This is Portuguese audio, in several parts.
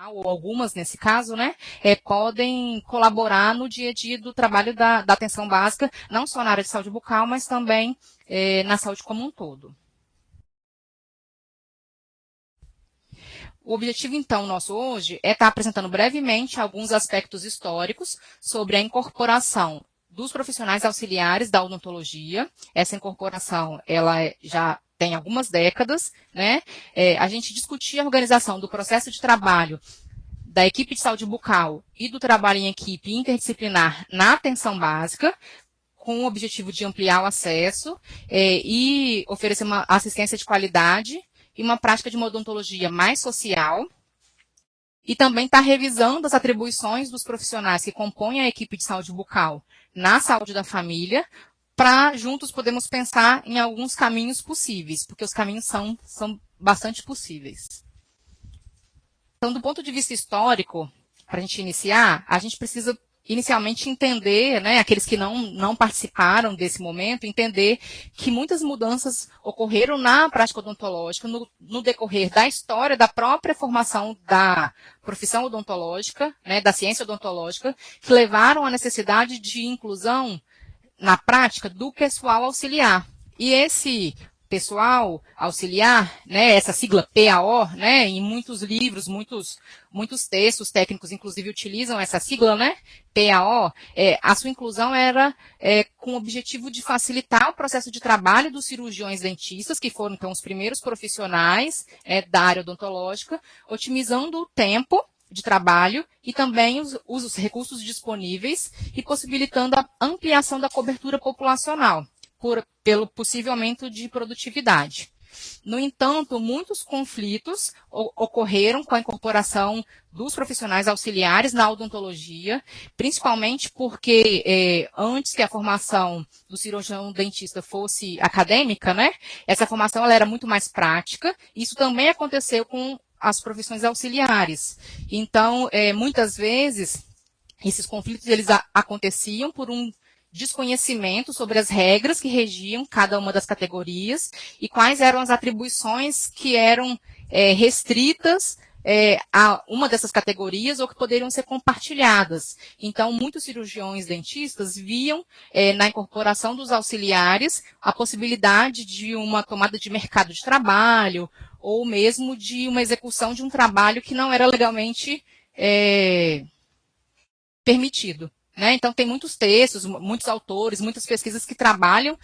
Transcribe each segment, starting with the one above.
profissional, ou algumas nesse caso, né, podem colaborar no dia a dia do trabalho da atenção básica, não só na área de saúde bucal, mas também na saúde como um todo. O objetivo, então, nosso hoje é estar apresentando brevemente alguns aspectos históricos sobre a incorporação dos profissionais auxiliares da odontologia. Essa incorporação, ela já tem algumas décadas, né? A gente discutia a organização do processo de trabalho da equipe de saúde bucal e do trabalho em equipe interdisciplinar na atenção básica, com o objetivo de ampliar o acesso e oferecer uma assistência de qualidade e uma prática de uma odontologia mais social, e também está revisando as atribuições dos profissionais que compõem a equipe de saúde bucal na saúde da família, para juntos podermos pensar em alguns caminhos possíveis, porque os caminhos são bastante possíveis. Então, do ponto de vista histórico, para a gente iniciar, a gente precisa inicialmente entender, né, aqueles que não participaram desse momento, entender que muitas mudanças ocorreram na prática odontológica, no decorrer da história da própria formação da profissão odontológica, né, da ciência odontológica, que levaram à necessidade de inclusão na prática do pessoal auxiliar. E esse pessoal auxiliar, né, essa sigla PAO, né, em muitos livros, muitos textos técnicos, inclusive, utilizam essa sigla, né, PAO, a sua inclusão era com o objetivo de facilitar o processo de trabalho dos cirurgiões dentistas, que foram, então, os primeiros profissionais da área odontológica, otimizando o tempo de trabalho e também os recursos disponíveis e possibilitando a ampliação da cobertura populacional, pelo possível aumento de produtividade. No entanto, muitos conflitos ocorreram com a incorporação dos profissionais auxiliares na odontologia, principalmente porque antes que a formação do cirurgião dentista fosse acadêmica, né, essa formação ela era muito mais prática. Isso também aconteceu com as profissões auxiliares. Então, muitas vezes, esses conflitos eles aconteciam por um desconhecimento sobre as regras que regiam cada uma das categorias e quais eram as atribuições que eram restritas a uma dessas categorias ou que poderiam ser compartilhadas. Então, muitos cirurgiões dentistas viam na incorporação dos auxiliares a possibilidade de uma tomada de mercado de trabalho ou mesmo de uma execução de um trabalho que não era legalmente permitido. Né? Então, tem muitos textos, muitos autores, muitas pesquisas que trabalham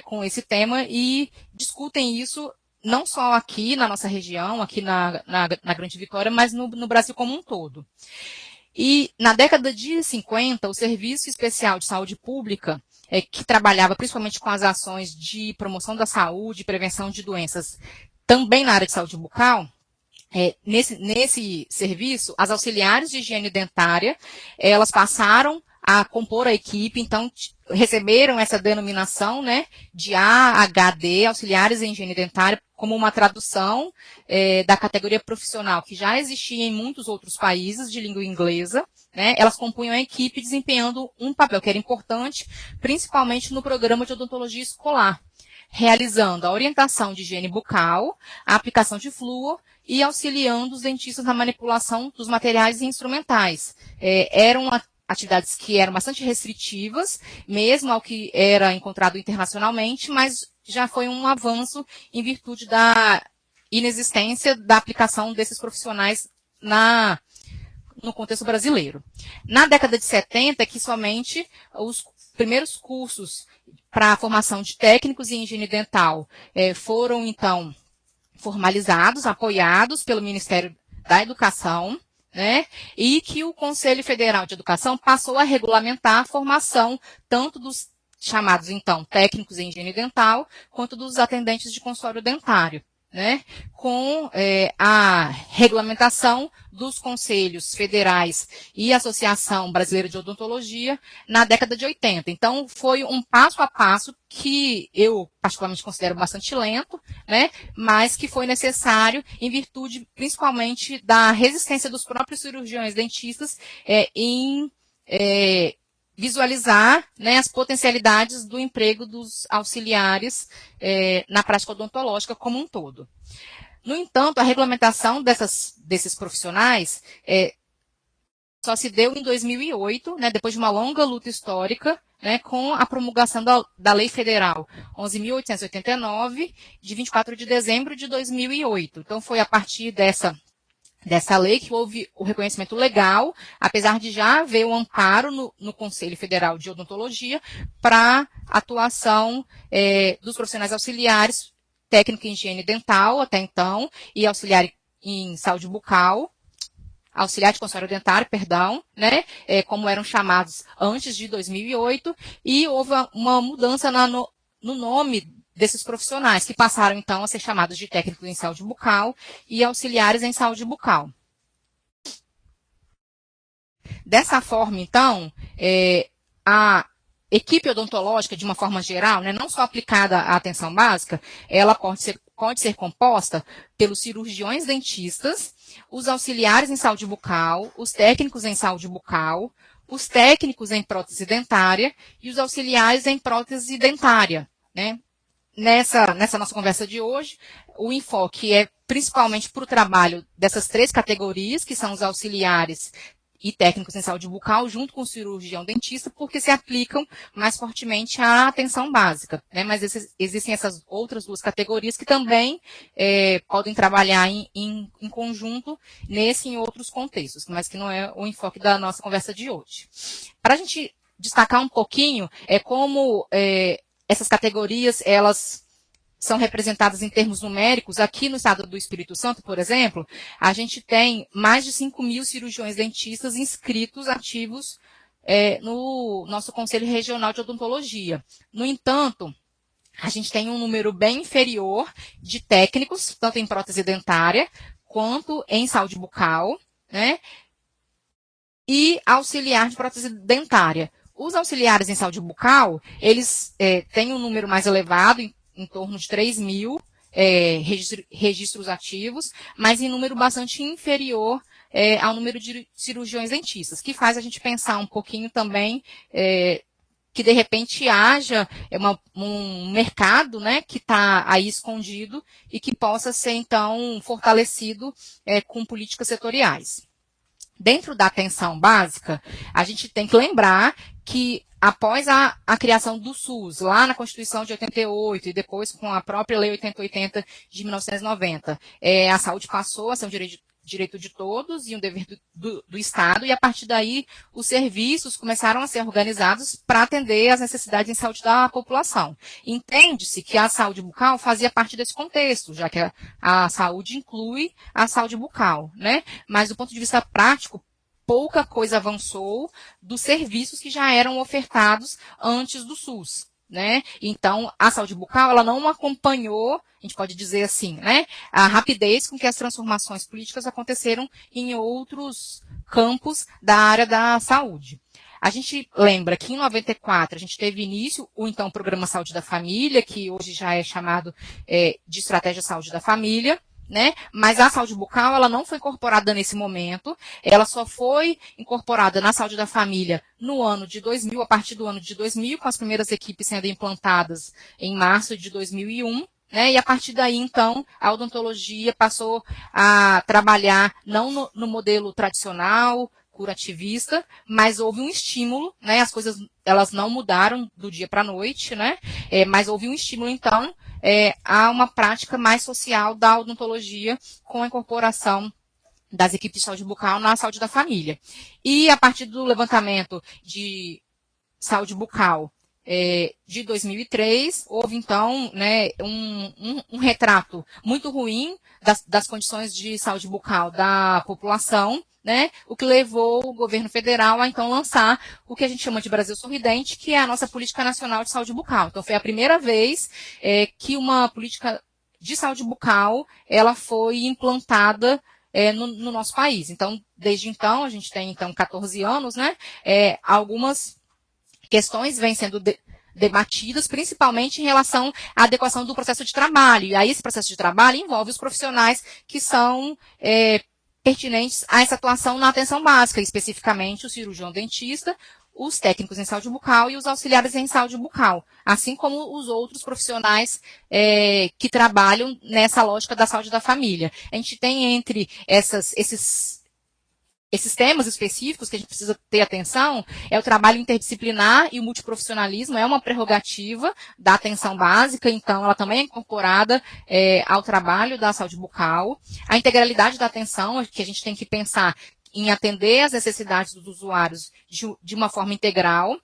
com esse tema e discutem isso não só aqui na nossa região, aqui na Grande Vitória, mas no Brasil como um todo. E na década de 50, o Serviço Especial de Saúde Pública, que trabalhava principalmente com as ações de promoção da saúde e prevenção de doenças, também na área de saúde bucal, nesse serviço, as auxiliares de higiene dentária, elas passaram a compor a equipe, então receberam essa denominação, né, de AHD, auxiliares em higiene dentária, como uma tradução da categoria profissional, que já existia em muitos outros países de língua inglesa, né, elas compunham a equipe desempenhando um papel que era importante, principalmente no programa de odontologia escolar, realizando a orientação de higiene bucal, a aplicação de flúor e auxiliando os dentistas na manipulação dos materiais e instrumentais. Eram atividades que eram bastante restritivas, mesmo ao que era encontrado internacionalmente, mas já foi um avanço em virtude da inexistência da aplicação desses profissionais no contexto brasileiro. Na década de 70, que somente os primeiros cursos para a formação de técnicos em higiene dental foram, então, formalizados, apoiados pelo Ministério da Educação, né, e que o Conselho Federal de Educação passou a regulamentar a formação tanto dos chamados, então, técnicos em higiene dental, quanto dos atendentes de consultório dentário, né, com a regulamentação dos conselhos federais e Associação Brasileira de Odontologia na década de 80. Então, foi um passo a passo que eu particularmente considero bastante lento, né, mas que foi necessário em virtude, principalmente, da resistência dos próprios cirurgiões dentistas em visualizar, né, as potencialidades do emprego dos auxiliares na prática odontológica como um todo. No entanto, a regulamentação desses profissionais só se deu em 2008, né, depois de uma longa luta histórica, né, com a promulgação da Lei Federal 11.889, de 24 de dezembro de 2008. Então, foi a partir dessa lei que houve o reconhecimento legal, apesar de já haver o amparo no Conselho Federal de Odontologia para atuação dos profissionais auxiliares, técnico em higiene dental até então, e auxiliar em saúde bucal, auxiliar de consultório dentário, perdão, né, como eram chamados antes de 2008, e houve uma mudança no nome desses profissionais, que passaram, então, a ser chamados de técnicos em saúde bucal e auxiliares em saúde bucal. Dessa forma, então, a equipe odontológica, de uma forma geral, né, não só aplicada à atenção básica, ela pode ser composta pelos cirurgiões dentistas, os auxiliares em saúde bucal, os técnicos em saúde bucal, os técnicos em prótese dentária e os auxiliares em prótese dentária, né? Nessa nossa conversa de hoje, o enfoque é principalmente para o trabalho dessas três categorias, que são os auxiliares e técnicos em saúde bucal, junto com o cirurgião dentista, porque se aplicam mais fortemente à atenção básica, né? Mas existem essas outras duas categorias que também podem trabalhar em conjunto nesse e em outros contextos, mas que não é o enfoque da nossa conversa de hoje. Para a gente destacar um pouquinho como essas categorias, elas são representadas em termos numéricos. Aqui no estado do Espírito Santo, por exemplo, a gente tem mais de 5.000 cirurgiões dentistas inscritos, ativos, no nosso Conselho Regional de Odontologia. No entanto, a gente tem um número bem inferior de técnicos, tanto em prótese dentária, quanto em saúde bucal, né, e auxiliar de prótese dentária. Os auxiliares em saúde bucal, eles têm um número mais elevado, em torno de 3.000 registros ativos, mas em número bastante inferior ao número de cirurgiões dentistas, que faz a gente pensar um pouquinho também que, de repente, haja um mercado, né, que está aí escondido e que possa ser, então, fortalecido com políticas setoriais. Dentro da atenção básica, a gente tem que lembrar que após a criação do SUS, lá na Constituição de 88 e depois com a própria Lei 8080 de 1990, a saúde passou a ser um direito de todos e um dever do Estado, e a partir daí os serviços começaram a ser organizados para atender às necessidades em saúde da população. Entende-se que a saúde bucal fazia parte desse contexto, já que a saúde inclui a saúde bucal, né? Mas do ponto de vista prático, pouca coisa avançou dos serviços que já eram ofertados antes do SUS, né? Então, a saúde bucal, ela não acompanhou, a gente pode dizer assim, né, a rapidez com que as transformações políticas aconteceram em outros campos da área da saúde. A gente lembra que em 94 a gente teve início o então Programa Saúde da Família, que hoje já é chamado de Estratégia Saúde da Família, né? Mas a saúde bucal, ela não foi incorporada nesse momento, ela só foi incorporada na saúde da família no ano de 2000, a partir do ano de 2000, com as primeiras equipes sendo implantadas em março de 2001, né? E a partir daí, então, a odontologia passou a trabalhar não no modelo tradicional, curativista, mas houve um estímulo, né? As coisas, elas não mudaram do dia para a noite, né? Mas houve um estímulo, então, há uma prática mais social da odontologia com a incorporação das equipes de saúde bucal na saúde da família. E a partir do levantamento de saúde bucal de 2003, houve então, né, um retrato muito ruim das condições de saúde bucal da população, né, o que levou o governo federal a então lançar o que a gente chama de Brasil Sorridente, que é a nossa Política Nacional de Saúde Bucal. Então foi a primeira vez que uma política de saúde bucal ela foi implantada no nosso país. Então, desde então, a gente tem então 14 anos, né, algumas questões vêm sendo debatidas, principalmente em relação à adequação do processo de trabalho. E aí esse processo de trabalho envolve os profissionais que são pertinentes a essa atuação na atenção básica, especificamente o cirurgião dentista, os técnicos em saúde bucal e os auxiliares em saúde bucal, assim como os outros profissionais que trabalham nessa lógica da saúde da família. A gente tem entre esses temas específicos que a gente precisa ter atenção, é o trabalho interdisciplinar e o multiprofissionalismo é uma prerrogativa da atenção básica, então ela também é incorporada ao trabalho da saúde bucal. A integralidade da atenção, que a gente tem que pensar em atender às necessidades dos usuários de uma forma integral.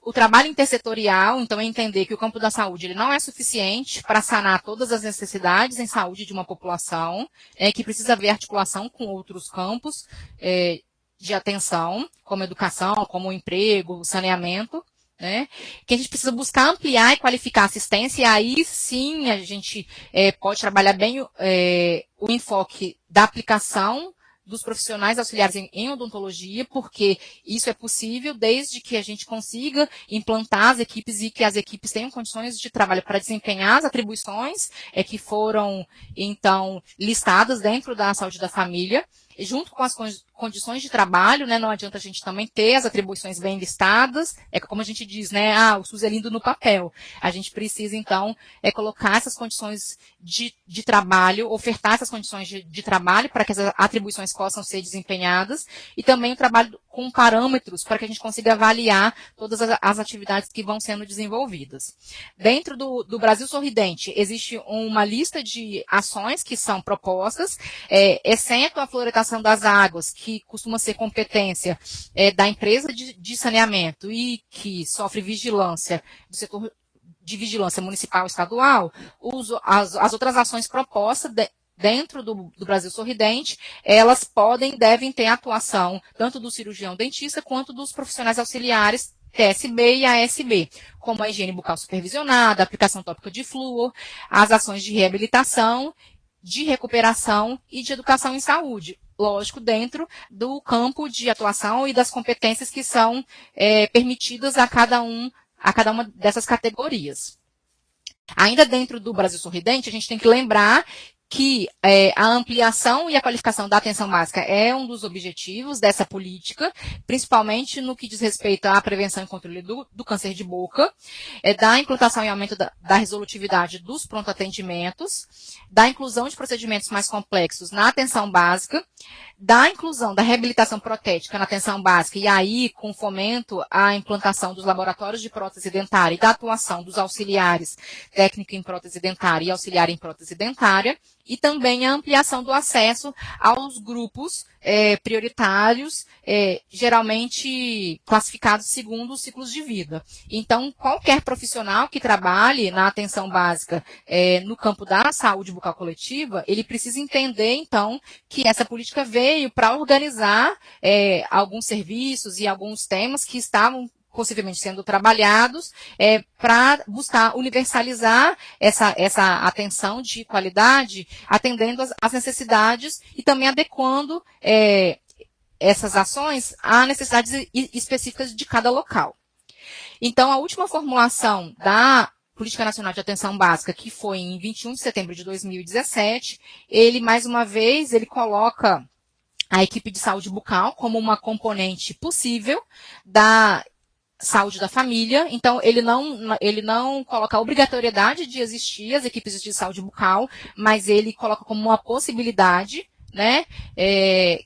O trabalho intersetorial, então, é entender que o campo da saúde ele não é suficiente para sanar todas as necessidades em saúde de uma população, que precisa haver articulação com outros campos de atenção, como educação, como emprego, saneamento, né? Que a gente precisa buscar ampliar e qualificar a assistência, e aí sim a gente pode trabalhar bem o enfoque da aplicação dos profissionais auxiliares em odontologia, porque isso é possível desde que a gente consiga implantar as equipes e que as equipes tenham condições de trabalho para desempenhar as atribuições que foram, então, listadas dentro da saúde da família, junto com as condições de trabalho, né, não adianta a gente também ter as atribuições bem listadas, como a gente diz, né, o SUS é lindo no papel. A gente precisa, então, colocar essas condições de trabalho, ofertar essas condições de trabalho para que as atribuições possam ser desempenhadas, e também o trabalho com parâmetros para que a gente consiga avaliar todas as atividades que vão sendo desenvolvidas. Dentro do Brasil Sorridente, existe uma lista de ações que são propostas, exceto a fluoridação das águas, que costuma ser competência da empresa de saneamento e que sofre vigilância do setor de vigilância municipal e estadual, as outras ações propostas dentro do Brasil Sorridente, elas devem ter atuação tanto do cirurgião dentista quanto dos profissionais auxiliares TSB e ASB, como a higiene bucal supervisionada, a aplicação tópica de flúor, as ações de reabilitação, de recuperação e de educação em saúde. Lógico, dentro do campo de atuação e das competências que são permitidas a cada uma dessas categorias. Ainda dentro do Brasil Sorridente, a gente tem que lembrar que a ampliação e a qualificação da atenção básica é um dos objetivos dessa política, principalmente no que diz respeito à prevenção e controle do câncer de boca, da implantação e aumento da resolutividade dos pronto-atendimentos, da inclusão de procedimentos mais complexos na atenção básica, da inclusão da reabilitação protética na atenção básica, e aí com fomento à implantação dos laboratórios de prótese dentária e da atuação dos auxiliares técnico em prótese dentária e auxiliar em prótese dentária, e também a ampliação do acesso aos grupos prioritários, geralmente classificados segundo os ciclos de vida. Então, qualquer profissional que trabalhe na atenção básica no campo da saúde bucal coletiva, ele precisa entender, então, que essa política veio para organizar alguns serviços e alguns temas que estavam possivelmente sendo trabalhados para buscar universalizar essa atenção de qualidade, atendendo às necessidades e também adequando essas ações a necessidades específicas de cada local. Então, a última formulação da Política Nacional de Atenção Básica, que foi em 21 de setembro de 2017, ele, mais uma vez, ele coloca a equipe de saúde bucal como uma componente possível da saúde da família. Então, ele não coloca a obrigatoriedade de existir as equipes de saúde bucal, mas ele coloca como uma possibilidade, né,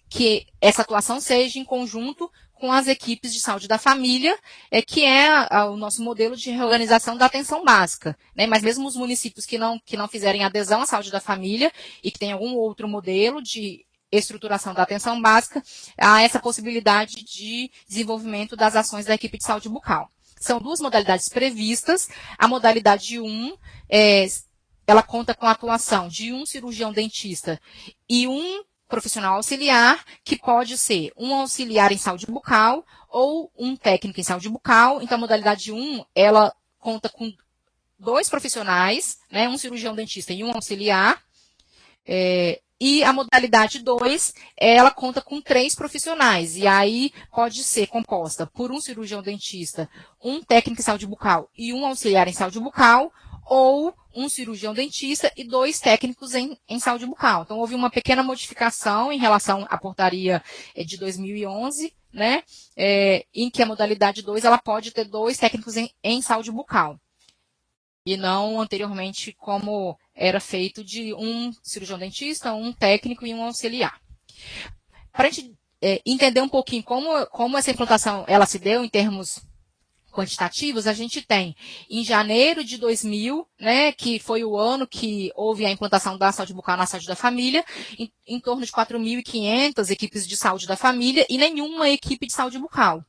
que essa atuação seja em conjunto com as equipes de saúde da família, que é o nosso modelo de reorganização da atenção básica, né? Mas mesmo os municípios que não fizerem adesão à saúde da família e que tem algum outro modelo de estruturação da atenção básica, há essa possibilidade de desenvolvimento das ações da equipe de saúde bucal. São duas modalidades previstas. A modalidade 1, ela conta com a atuação de um cirurgião dentista e um profissional auxiliar, que pode ser um auxiliar em saúde bucal ou um técnico em saúde bucal. Então, a modalidade 1, ela conta com 2 profissionais, né, um cirurgião dentista e um auxiliar, e a modalidade 2, ela conta com 3 profissionais, e aí pode ser composta por um cirurgião dentista, um técnico em saúde bucal e um auxiliar em saúde bucal, ou um cirurgião dentista e 2 técnicos em saúde bucal. Então, houve uma pequena modificação em relação à portaria de 2011, né, em que a modalidade 2 ela pode ter 2 técnicos em saúde bucal, e não anteriormente como era feito de um cirurgião dentista, um técnico e um auxiliar. Para a gente entender um pouquinho como essa implantação ela se deu em termos quantitativos, a gente tem em janeiro de 2000, né, que foi o ano que houve a implantação da saúde bucal na saúde da família, em torno de 4.500 equipes de saúde da família e nenhuma equipe de saúde bucal.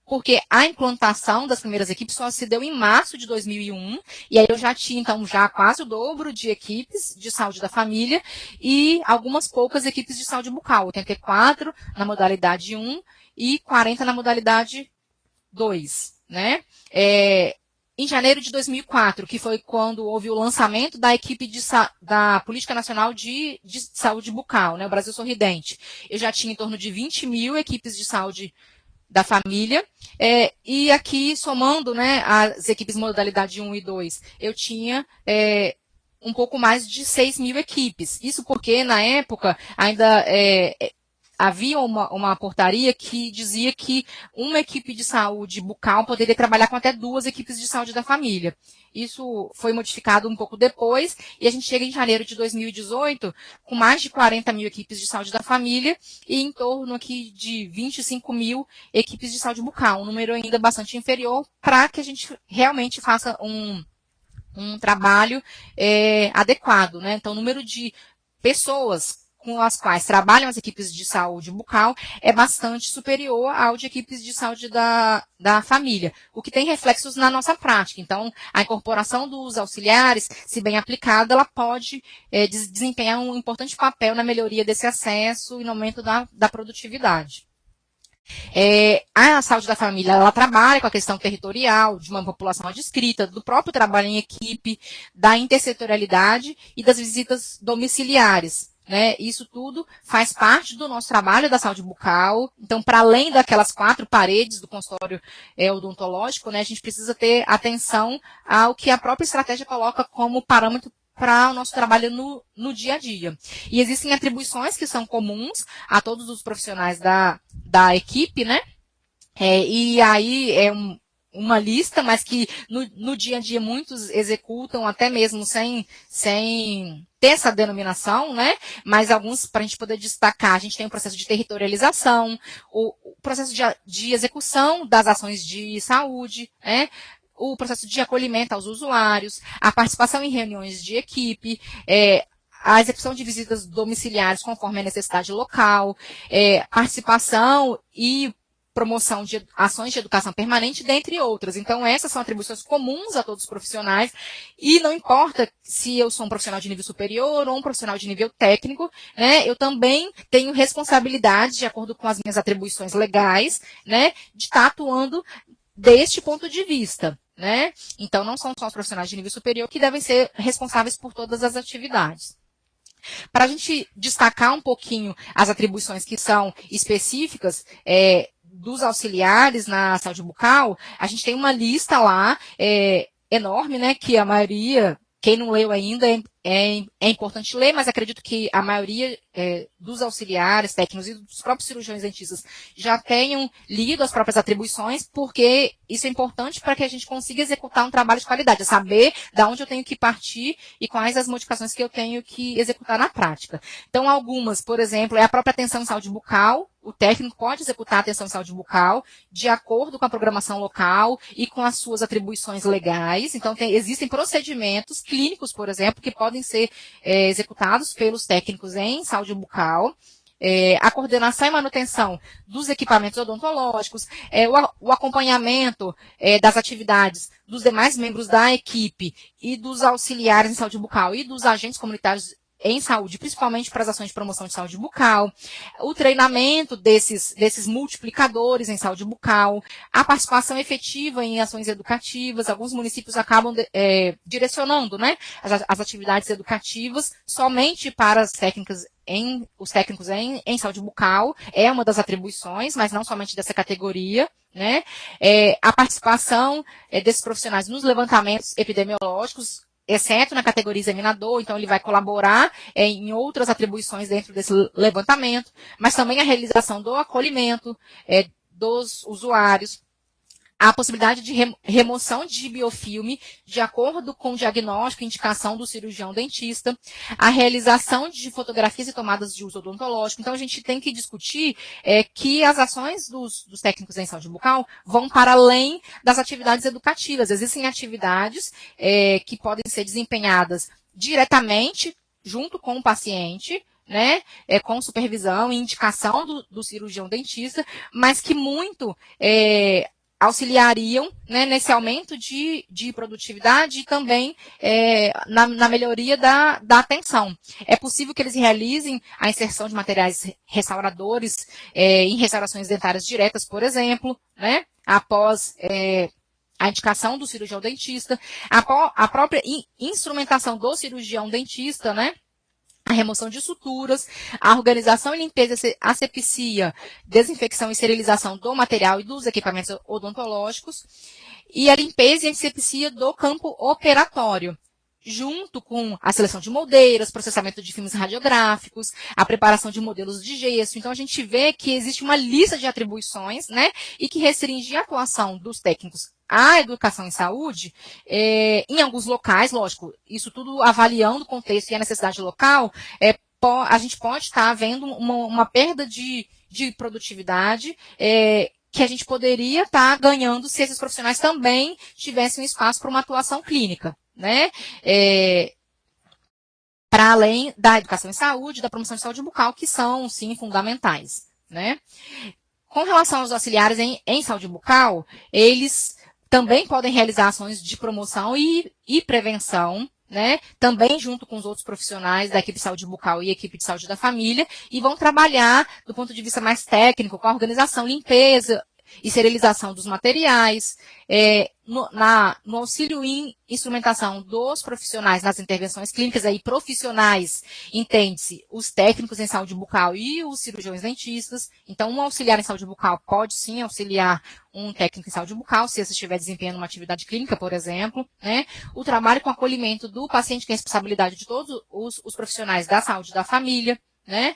Porque a implantação das primeiras equipes só se deu em março de 2001, e aí eu já tinha, então, já quase o dobro de equipes de saúde da família e algumas poucas equipes de saúde bucal, 84 na modalidade 1 e 40 na modalidade 2, né? Em janeiro de 2004, que foi quando houve o lançamento da equipe da Política Nacional de Saúde Bucal, né, o Brasil Sorridente, eu já tinha em torno de 20 mil equipes de saúde da família, e aqui, somando, né, as equipes modalidade 1 e 2, eu tinha um pouco mais de 6 mil equipes. Isso porque, na época, ainda havia uma portaria que dizia que uma equipe de saúde bucal poderia trabalhar com até 2 equipes de saúde da família. Isso foi modificado um pouco depois, e a gente chega em janeiro de 2018 com mais de 40 mil equipes de saúde da família e em torno aqui de 25 mil equipes de saúde bucal, um número ainda bastante inferior para que a gente realmente faça um trabalho adequado, né? Então, o número de pessoas com as quais trabalham as equipes de saúde bucal é bastante superior ao de equipes de saúde da família, o que tem reflexos na nossa prática. Então, a incorporação dos auxiliares, se bem aplicada, ela pode desempenhar um importante papel na melhoria desse acesso e no aumento da produtividade. A saúde da família, ela trabalha com a questão territorial, de uma população adscrita, do próprio trabalho em equipe, da intersetorialidade e das visitas domiciliares. Né? Isso tudo faz parte do nosso trabalho da saúde bucal. Então, para além daquelas 4 paredes do consultório odontológico, né, a gente precisa ter atenção ao que a própria estratégia coloca como parâmetro para o nosso trabalho no dia a dia. E existem atribuições que são comuns a todos os profissionais da equipe, né? E aí uma lista, mas que no dia a dia muitos executam até mesmo sem ter essa denominação, né? Mas alguns, para a gente poder destacar, a gente tem o processo de territorialização, o processo de execução das ações de saúde, né? O processo de acolhimento aos usuários, a participação em reuniões de equipe, a execução de visitas domiciliares conforme a necessidade local, participação e promoção de ações de educação permanente, dentre outras. Então, essas são atribuições comuns a todos os profissionais, e não importa se eu sou um profissional de nível superior ou um profissional de nível técnico, né, eu também tenho responsabilidade, de acordo com as minhas atribuições legais, né, de estar atuando deste ponto de vista. Né? Então, não são só os profissionais de nível superior que devem ser responsáveis por todas as atividades. Para a gente destacar um pouquinho as atribuições que são específicas dos auxiliares na saúde bucal, a gente tem uma lista lá enorme, né, que a maioria, quem não leu ainda, é importante ler, mas acredito que a maioria dos auxiliares técnicos e dos próprios cirurgiões dentistas já tenham lido as próprias atribuições, porque isso é importante para que a gente consiga executar um trabalho de qualidade, saber de onde eu tenho que partir e quais as modificações que eu tenho que executar na prática. Então, algumas, por exemplo, é a própria atenção em saúde bucal. O técnico pode executar a atenção em saúde bucal de acordo com a programação local e com as suas atribuições legais. Então, existem procedimentos clínicos, por exemplo, que podem ser executados pelos técnicos em saúde bucal. A coordenação e manutenção dos equipamentos odontológicos, o acompanhamento das atividades dos demais membros da equipe e dos auxiliares em saúde bucal e dos agentes comunitários em saúde, principalmente para as ações de promoção de saúde bucal, o treinamento desses multiplicadores em saúde bucal, a participação efetiva em ações educativas. Alguns municípios acabam direcionando, né, as atividades educativas somente para os técnicos em saúde bucal, é uma das atribuições, mas não somente dessa categoria. Né? A participação desses profissionais nos levantamentos epidemiológicos, exceto na categoria examinador, então ele vai colaborar em outras atribuições dentro desse levantamento, mas também a realização do acolhimento dos usuários, a possibilidade de remoção de biofilme de acordo com o diagnóstico e indicação do cirurgião dentista, a realização de fotografias e tomadas de uso odontológico. Então, a gente tem que discutir que as ações dos técnicos em saúde bucal vão para além das atividades educativas. Existem atividades que podem ser desempenhadas diretamente junto com o paciente, né, com supervisão e indicação do cirurgião dentista, mas que muito auxiliariam, né, nesse aumento de produtividade e também na melhoria da atenção. É possível que eles realizem a inserção de materiais restauradores em restaurações dentárias diretas, por exemplo, né, após a indicação do cirurgião dentista, a própria instrumentação do cirurgião dentista, né, a remoção de suturas, a organização e limpeza, asepsia, desinfecção e esterilização do material e dos equipamentos odontológicos, e a limpeza e asepsia do campo operatório, junto com a seleção de moldeiras, processamento de filmes radiográficos, a preparação de modelos de gesso. Então, a gente vê que existe uma lista de atribuições, né, e que restringe a atuação dos técnicos à educação em saúde, em alguns locais, lógico, isso tudo avaliando o contexto e a necessidade local, a gente pode estar vendo uma perda de produtividade, que a gente poderia estar ganhando se esses profissionais também tivessem um espaço para uma atuação clínica, né? Para além da educação em saúde, da promoção de saúde bucal, que são, sim, fundamentais, né? Com relação aos auxiliares em saúde bucal, eles também podem realizar ações de promoção e prevenção, né? Também junto com os outros profissionais da equipe de saúde bucal e equipe de saúde da família, e vão trabalhar do ponto de vista mais técnico, com a organização, limpeza e esterilização dos materiais, no auxílio em instrumentação dos profissionais nas intervenções clínicas, aí profissionais, entende-se, os técnicos em saúde bucal e os cirurgiões dentistas. Então, um auxiliar em saúde bucal pode sim auxiliar um técnico em saúde bucal, se esse estiver desempenhando uma atividade clínica, por exemplo, né? O trabalho com acolhimento do paciente, que é responsabilidade de todos os profissionais da saúde da família, né?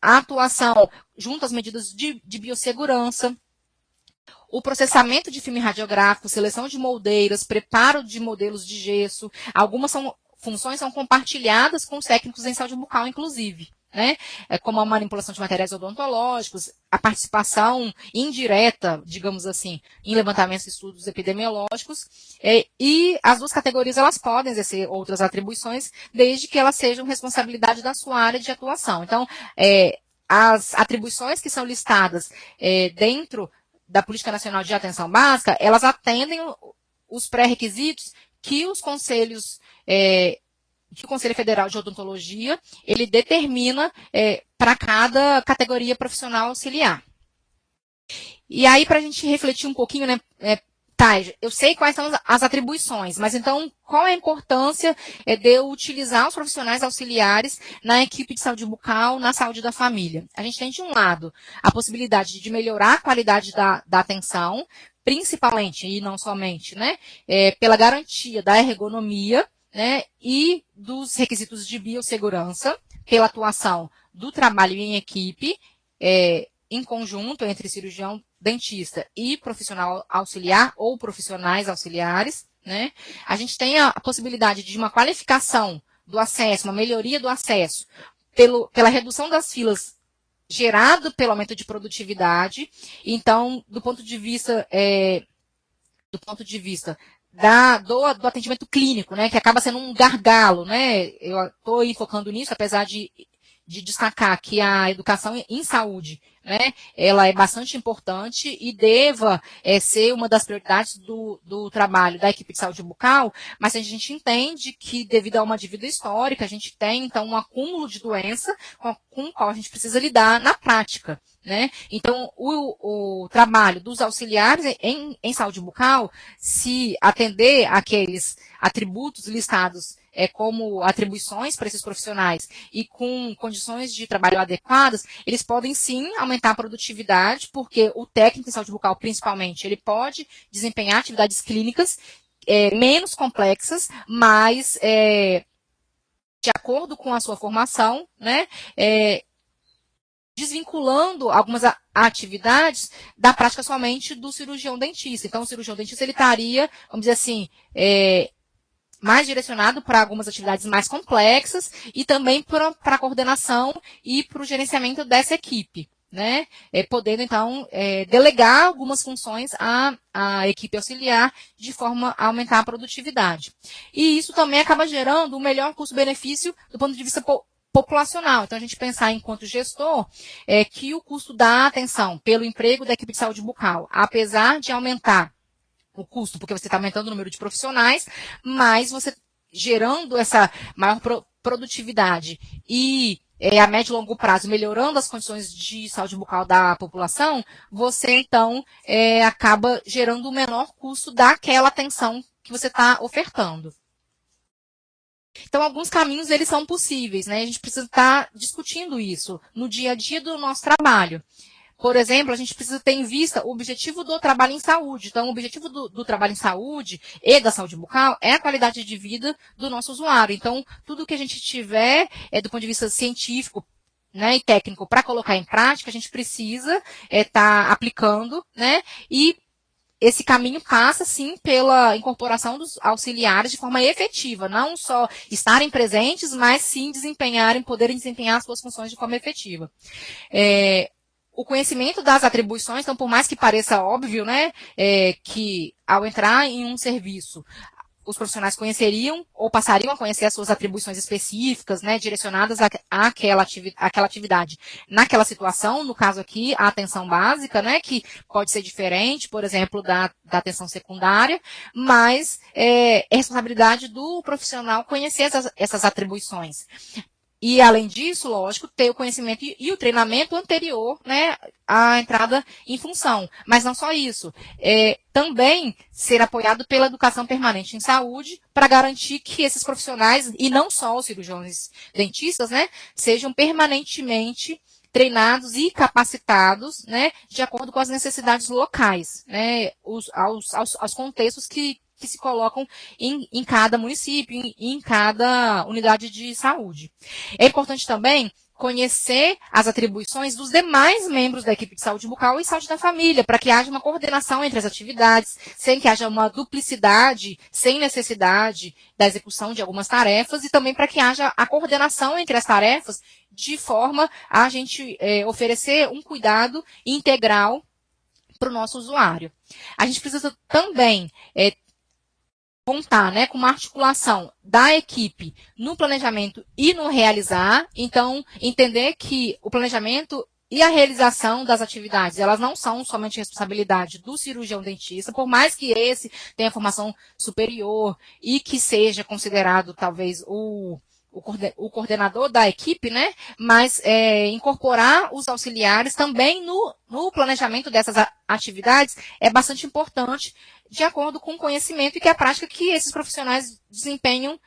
A atuação junto às medidas de biossegurança, o processamento de filme radiográfico, seleção de moldeiras, preparo de modelos de gesso, algumas funções são compartilhadas com os técnicos em saúde bucal, inclusive, né? Como a manipulação de materiais odontológicos, a participação indireta, digamos assim, em levantamentos e estudos epidemiológicos, e as duas categorias elas podem exercer outras atribuições, desde que elas sejam responsabilidade da sua área de atuação. Então, as atribuições que são listadas dentro da Política Nacional de Atenção Básica, elas atendem os pré-requisitos que os conselhos, que o Conselho Federal de Odontologia, ele determina para cada categoria profissional auxiliar. E aí, para a gente refletir um pouquinho, né, eu sei quais são as atribuições, mas então, qual é a importância de eu utilizar os profissionais auxiliares na equipe de saúde bucal, na saúde da família? A gente tem, de um lado, a possibilidade de melhorar a qualidade da atenção, principalmente, e não somente, né, pela garantia da ergonomia, né, e dos requisitos de biossegurança, pela atuação do trabalho em equipe, em conjunto entre cirurgião dentista e profissional auxiliar ou profissionais auxiliares, né? A gente tem a possibilidade de uma qualificação do acesso, uma melhoria do acesso, pela redução das filas gerado pelo aumento de produtividade. Então, do ponto de vista do atendimento clínico, né, que acaba sendo um gargalo, né? Eu estou focando nisso, apesar de destacar que a educação em saúde, né, ela é bastante importante e deva ser uma das prioridades do trabalho da equipe de saúde bucal, mas a gente entende que, devido a uma dívida histórica, a gente tem, então, um acúmulo de doença com o qual a gente precisa lidar na prática, né? Então, o trabalho dos auxiliares em saúde bucal, se atender àqueles atributos listados como atribuições para esses profissionais e com condições de trabalho adequadas, eles podem sim aumentar a produtividade, porque o técnico em saúde bucal, principalmente, ele pode desempenhar atividades clínicas menos complexas, mas de acordo com a sua formação, né, desvinculando algumas atividades da prática somente do cirurgião dentista. Então, o cirurgião dentista ele estaria, vamos dizer assim, mais direcionado para algumas atividades mais complexas e também para a coordenação e para o gerenciamento dessa equipe, né? Podendo, então, delegar algumas funções à equipe auxiliar de forma a aumentar a produtividade. E isso também acaba gerando um melhor custo-benefício do ponto de vista populacional. Então, a gente pensar enquanto gestor que o custo da atenção pelo emprego da equipe de saúde bucal, apesar de aumentar o custo, porque você está aumentando o número de profissionais, mas você gerando essa maior produtividade e a médio e longo prazo melhorando as condições de saúde bucal da população, você então acaba gerando o menor custo daquela atenção que você está ofertando. Então, alguns caminhos eles são possíveis, né? A gente precisa estar discutindo isso no dia a dia do nosso trabalho. Por exemplo, a gente precisa ter em vista o objetivo do trabalho em saúde. Então, o objetivo do trabalho em saúde e da saúde bucal é a qualidade de vida do nosso usuário. Então, tudo que a gente tiver do ponto de vista científico, né, e técnico para colocar em prática, a gente precisa estar aplicando, né, e esse caminho passa, sim, pela incorporação dos auxiliares de forma efetiva, não só estarem presentes, mas sim poderem desempenhar as suas funções de forma efetiva. O conhecimento das atribuições, então, por mais que pareça óbvio, né, que ao entrar em um serviço, os profissionais conheceriam ou passariam a conhecer as suas atribuições específicas, né, direcionadas àquela atividade naquela situação, no caso aqui, a atenção básica, né, que pode ser diferente, por exemplo, da atenção secundária, mas é responsabilidade do profissional conhecer essas atribuições. E, além disso, lógico, ter o conhecimento e o treinamento anterior, né, à entrada em função. Mas não só isso. Também ser apoiado pela educação permanente em saúde para garantir que esses profissionais, e não só os cirurgiões dentistas, né, sejam permanentemente treinados e capacitados, né, de acordo com as necessidades locais, né, aos contextos que se colocam em cada município, em cada unidade de saúde. É importante também conhecer as atribuições dos demais membros da equipe de saúde bucal e saúde da família, para que haja uma coordenação entre as atividades, sem que haja uma duplicidade, sem necessidade da execução de algumas tarefas, e também para que haja a coordenação entre as tarefas, de forma a gente oferecer um cuidado integral para o nosso usuário. A gente precisa também contar, né, com uma articulação da equipe no planejamento e no realizar. Então, entender que o planejamento e a realização das atividades, elas não são somente responsabilidade do cirurgião dentista, por mais que esse tenha formação superior e que seja considerado, talvez, o coordenador da equipe, né? Mas incorporar os auxiliares também no planejamento dessas atividades é bastante importante, de acordo com o conhecimento e que a prática que esses profissionais desempenham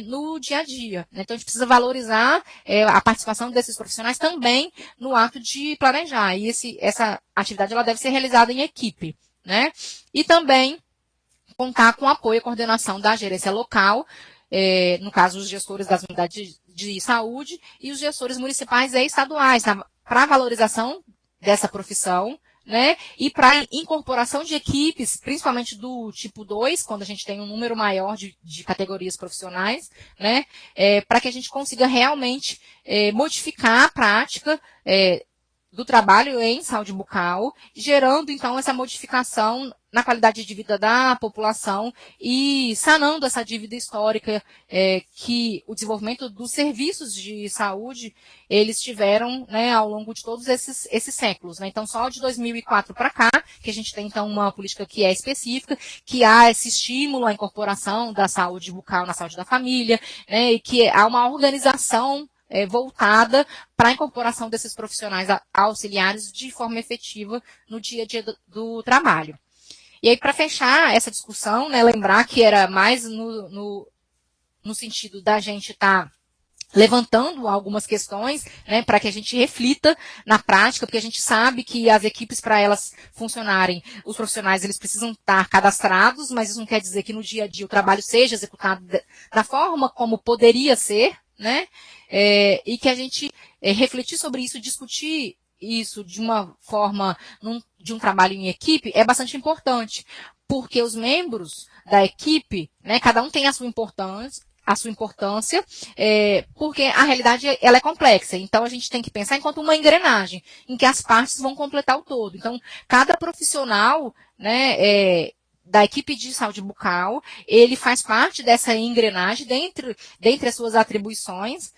no dia a dia. Né? Então, a gente precisa valorizar a participação desses profissionais também no ato de planejar. E essa atividade ela deve ser realizada em equipe. Né? E também contar com o apoio e coordenação da gerência local, no caso, os gestores das unidades de saúde e os gestores municipais e estaduais, para a valorização dessa profissão, né, e para incorporação de equipes, principalmente do tipo 2, quando a gente tem um número maior de categorias profissionais, né, para que a gente consiga realmente modificar a prática do trabalho em saúde bucal, gerando, então, essa modificação na qualidade de vida da população e sanando essa dívida histórica que o desenvolvimento dos serviços de saúde, eles tiveram, né, ao longo de todos esses séculos. Né? Então, só de 2004 para cá, que a gente tem, então, uma política que é específica, que há esse estímulo à incorporação da saúde bucal na saúde da família, né, e que há uma organização voltada para a incorporação desses profissionais auxiliares de forma efetiva no dia a dia do trabalho. E aí, para fechar essa discussão, né, lembrar que era mais no sentido da gente estar levantando algumas questões, né, para que a gente reflita na prática, porque a gente sabe que as equipes, para elas funcionarem, os profissionais, eles precisam estar cadastrados, mas isso não quer dizer que no dia a dia o trabalho seja executado da forma como poderia ser, né, e que a gente refletir sobre isso, discutir isso de uma forma, de um trabalho em equipe, é bastante importante, porque os membros da equipe, né, cada um tem a sua importância, porque a realidade ela é complexa. Então, a gente tem que pensar enquanto uma engrenagem, em que as partes vão completar o todo. Então, cada profissional, né, da equipe de saúde bucal, ele faz parte dessa engrenagem, dentre as suas atribuições,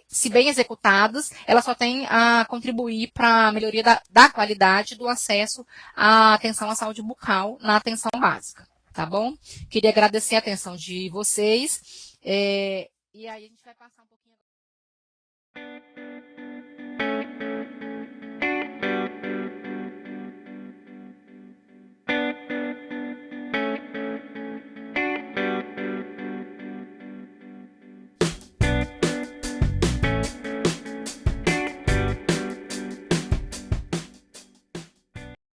se bem executadas, ela só tem a contribuir para a melhoria da qualidade do acesso à atenção à saúde bucal na atenção básica. Tá bom? Queria agradecer a atenção de vocês. E aí a gente vai passar um pouquinho.